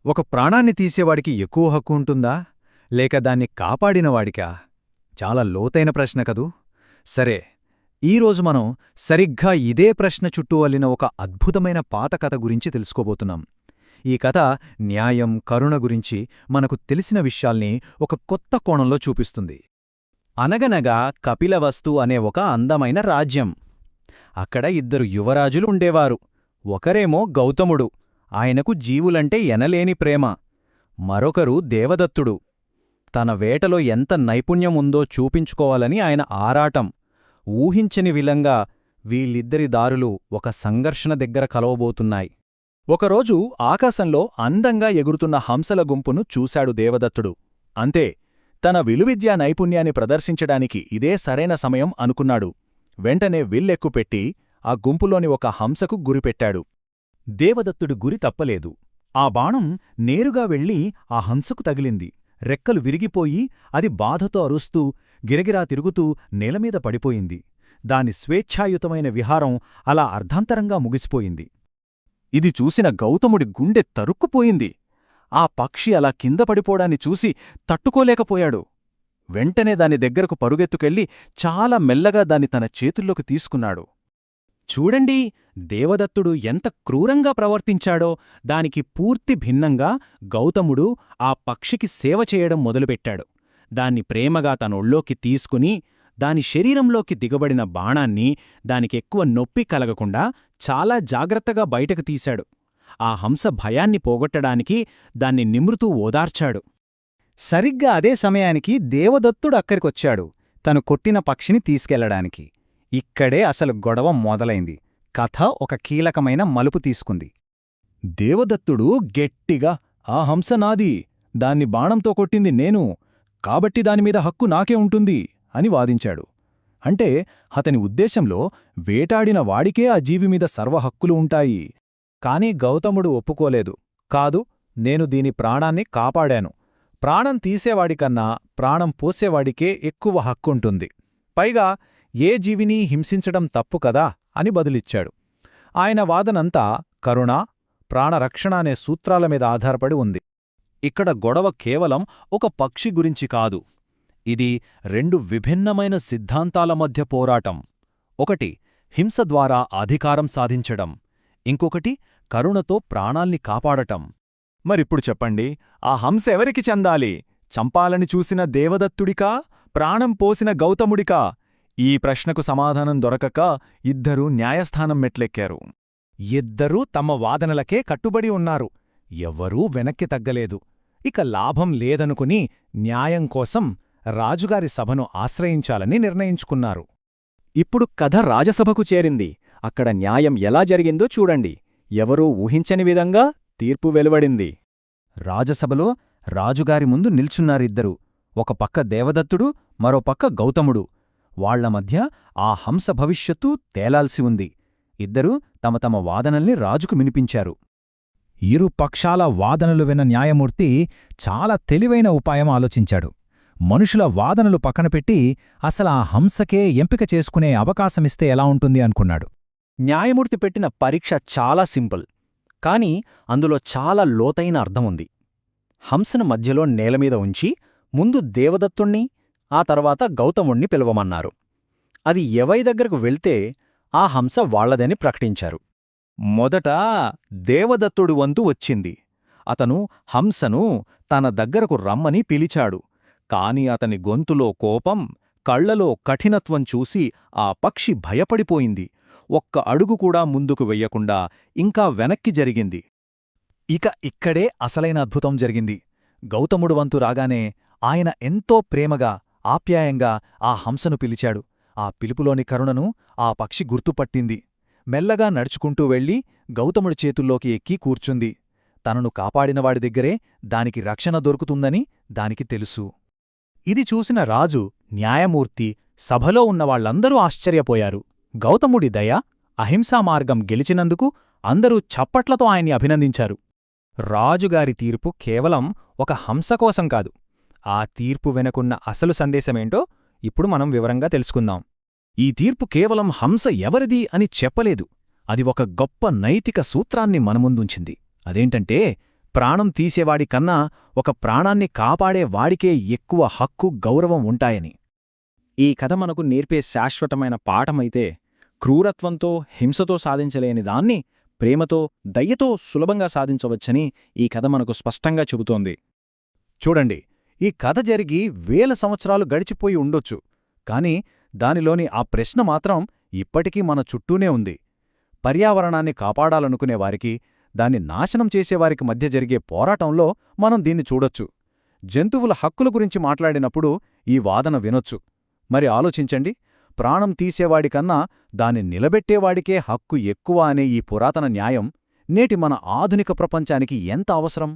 ఒక ప్రాణాన్ని తీసేవాడికి ఎక్కువ హక్కు ఉంటుందా లేక దాన్ని కాపాడినవాడికా? చాలా లోతైన ప్రశ్న కదూ. సరే, ఈరోజు మనం సరిగ్గా ఇదే ప్రశ్న చుట్టూ అల్లిన ఒక అద్భుతమైన పాత కథ గురించి తెలుసుకోబోతున్నాం. ఈ కథ న్యాయం, కరుణ గురించి మనకు తెలిసిన విషయాల్ని ఒక కొత్త కోణంలో చూపిస్తుంది. అనగనగా కపిలవస్తు అనే ఒక అందమైన రాజ్యం. అక్కడ ఇద్దరు యువరాజులు ఉండేవారు. ఒకరేమో గౌతముడు, ఆయనకు జీవులంటే ఎనలేని ప్రేమ. మరొకరు దేవదత్తుడు, తన వేటలో ఎంత నైపుణ్యం ఉందో చూపించుకోవాలని ఆయన ఆరాటం. ఊహించని విలంగా వీళ్ళిద్దరి దారులు ఒక సంఘర్షణ దగ్గర కలవబోతున్నాయి. ఒకరోజు ఆకాశంలో అందంగా ఎగురుతున్న హంసల గుంపును చూశాడు దేవదత్తుడు. అంతే, తన విలువిద్యా నైపుణ్యాన్ని ప్రదర్శించడానికి ఇదే సరైన సమయం అనుకున్నాడు. వెంటనే విల్లెక్కుపెట్టి ఆ గుంపులోని ఒక హంసకు గురిపెట్టాడు. దేవదత్తుడి గురి తప్పలేదు. ఆ బాణం నేరుగా వెళ్లి ఆ హంసకు తగిలింది. రెక్కలు విరిగిపోయి అది బాధతో అరుస్తూ గిరగిరా తిరుగుతూ నేలమీద పడిపోయింది. దాని స్వేచ్ఛాయుతమైన విహారం అలా అర్ధాంతరంగా ముగిసిపోయింది. ఇది చూసిన గౌతముడి గుండె తరుక్కుపోయింది. ఆ పక్షి అలా కింద పడిపోవడాన్ని చూసి తట్టుకోలేకపోయాడు. వెంటనే దాని దగ్గరకు పరుగెత్తుకెళ్లి చాలా మెల్లగా దాన్ని తన చేతుల్లోకి తీసుకున్నాడు. చూడండి, దేవదత్తుడు ఎంత క్రూరంగా ప్రవర్తించాడో. దానికి పూర్తి భిన్నంగా గౌతముడు ఆ పక్షికి సేవ చేయడం మొదలుపెట్టాడు. దాన్ని ప్రేమగా తనొళ్ళోకి తీసుకుని దాని శరీరంలోకి దిగబడిన బాణాన్ని దానికెక్కువ నొప్పి కలగకుండా చాలా జాగ్రత్తగా బయటకు తీశాడు. ఆ హంస భయాన్ని పోగొట్టడానికి దాన్ని నిమృతూ ఓదార్చాడు. సరిగ్గా అదే సమయానికి దేవదత్తుడు అక్కడికొచ్చాడు, తను కొట్టిన పక్షిని తీసుకెళ్లడానికి. ఇక్కడే అసలు గొడవ మొదలైంది. కథ ఒక కీలకమైన మలుపు తీసుకుంది. దేవదత్తుడు గట్టిగా, ఆ హంస నాది, దాన్ని బాణంతో కొట్టింది నేను, కాబట్టి దానిమీద హక్కు నాకే ఉంటుంది అని వాదించాడు. అంటే అతని ఉద్దేశంలో వేటాడిన వాడికే ఆ జీవిమీద సర్వహక్కులు ఉంటాయి. కాని గౌతముడు ఒప్పుకోలేదు. కాదు, నేను దీని ప్రాణాన్ని కాపాడాను. ప్రాణం తీసేవాడికన్నా ప్రాణం పోసేవాడికే ఎక్కువ హక్కుంటుంది. పైగా ఏ జీవినీ హింసించడం తప్పు కదా అని బదులిచ్చాడు. ఆయన వాదనంతా కరుణ, ప్రాణరక్షణ అనే సూత్రాల మీద ఆధారపడి ఉంది. ఇక్కడ గొడవ కేవలం ఒక పక్షి గురించి కాదు. ఇది రెండు విభిన్నమైన సిద్ధాంతాల మధ్య పోరాటం. ఒకటి హింస ద్వారా అధికారం సాధించడం, ఇంకొకటి కరుణతో ప్రాణాల్ని కాపాడటం. మరిప్పుడు చెప్పండి, ఆ హంస ఎవరికి చెందాలి? చంపాలని చూసిన దేవదత్తుడికా, ప్రాణం పోసిన గౌతముడికా? ఈ ప్రశ్నకు సమాధానం దొరకక ఇద్దరూ న్యాయస్థానం మెట్లెక్కారు. ఇద్దరూ తమ వాదనలకే కట్టుబడి ఉన్నారు. ఎవ్వరూ వెనక్కి తగ్గలేదు. ఇక లాభం లేదనుకుని న్యాయం కోసం రాజుగారి సభను ఆశ్రయించాలని నిర్ణయించుకున్నారు. ఇప్పుడు కథ రాజసభకు చేరింది. అక్కడ న్యాయం ఎలా జరిగిందో చూడండి. ఎవరూ ఊహించని విధంగా తీర్పు వెలువడింది. రాజసభలో రాజుగారి ముందు నిల్చున్నారిద్దరూ. ఒక పక్క దేవదత్తుడు, మరో పక్క గౌతముడు. వాళ్ల మధ్య ఆ హంస భవిష్యత్తు తేలాల్సి ఉంది. ఇద్దరూ తమ తమ వాదనల్ని రాజుకు వినిపించారు. ఇరు పక్షాల వాదనలు విన్న న్యాయమూర్తి చాలా తెలివైన ఉపాయం ఆలోచించాడు. మనుషుల వాదనలు పక్కనపెట్టి అసలు ఆ హంసకే ఎంపిక చేసుకునే అవకాశమిస్తే ఎలా ఉంటుంది అనుకున్నాడు. న్యాయమూర్తి పెట్టిన పరీక్ష చాలా సింపుల్, కాని అందులో చాలా లోతైన అర్థముంది. హంసను మధ్యలో నేలమీద ఉంచి ముందు దేవదత్తుణ్ణి, ఆ తర్వాత గౌతముణ్ణి పిలవమన్నారు. అది ఎవరి దగ్గరకు వెళ్తే ఆ హంస వాళ్లదని ప్రకటించారు. మొదట దేవదత్తుడి వంతు వచ్చింది. అతను హంసను తన దగ్గరకు రమ్మని పిలిచాడు. కాని అతని గొంతులో కోపం, కళ్లలో కఠినత్వం చూసి ఆ పక్షి భయపడిపోయింది. ఒక్క అడుగు కూడా ముందుకు వెయ్యకుండా ఇంకా వెనక్కి జరిగింది. ఇక్కడే అసలైన అద్భుతం జరిగింది. గౌతముడు వంతు రాగానే ఆయన ఎంతో ప్రేమగా, ఆప్యాయంగా ఆ హంసను పిలిచాడు. ఆ పిలుపులోని కరుణను ఆ పక్షి గుర్తుపట్టింది. మెల్లగా నడుచుకుంటూ వెళ్లి గౌతముడి చేతుల్లోకి ఎక్కి కూర్చుంది. తనను కాపాడినవాడి దగ్గరే దానికి రక్షణ దొరుకుతుందని దానికి తెలుసు. ఇది చూసిన రాజు, న్యాయమూర్తి, సభలో ఉన్నవాళ్లందరూ ఆశ్చర్యపోయారు. గౌతముడి దయ, అహింసా మార్గం గెలిచినందుకు అందరూ చప్పట్లతో ఆయన్ని అభినందించారు. రాజుగారి తీర్పు కేవలం ఒక హంస కోసం కాదు. ఆ తీర్పు వెనుకున్న అసలు సందేశమేంటో ఇప్పుడు మనం వివరంగా తెలుసుకుందాం. ఈ తీర్పు కేవలం హంస ఎవరిది అని చెప్పలేదు. అది ఒక గొప్ప నైతిక సూత్రాన్ని మనముందుంచింది. అదేంటంటే, ప్రాణం తీసేవాడి కన్నా ఒక ప్రాణాన్ని కాపాడే వాడికే ఎక్కువ హక్కు, గౌరవం ఉంటాయని. ఈ కథ మనకు నేర్పే శాశ్వతమైన పాఠమైతే, క్రూరత్వంతో, హింసతో సాధించలేని దాన్ని ప్రేమతో, దయ్యతో సులభంగా సాధించవచ్చని ఈ కథ మనకు స్పష్టంగా చెబుతోంది. చూడండి, ఈ కథ జరిగి వేల సంవత్సరాలు గడిచిపోయి ఉండొచ్చు, కాని దానిలోని ఆ ప్రశ్న మాత్రం ఇప్పటికీ మన చుట్టూనే ఉంది. పర్యావరణాన్ని కాపాడాలనుకునేవారికి, దాన్ని నాశనం చేసేవారికి మధ్య జరిగే పోరాటంలో మనం దీన్ని చూడొచ్చు. జంతువుల హక్కుల గురించి మాట్లాడినప్పుడు ఈ వాదన వినొచ్చు. మరి ఆలోచించండి, ప్రాణం తీసేవాడికన్నా దాన్ని నిలబెట్టేవాడికే హక్కు ఎక్కువ అనే ఈ పురాతన న్యాయం నేటి మన ఆధునిక ప్రపంచానికి ఎంత అవసరం?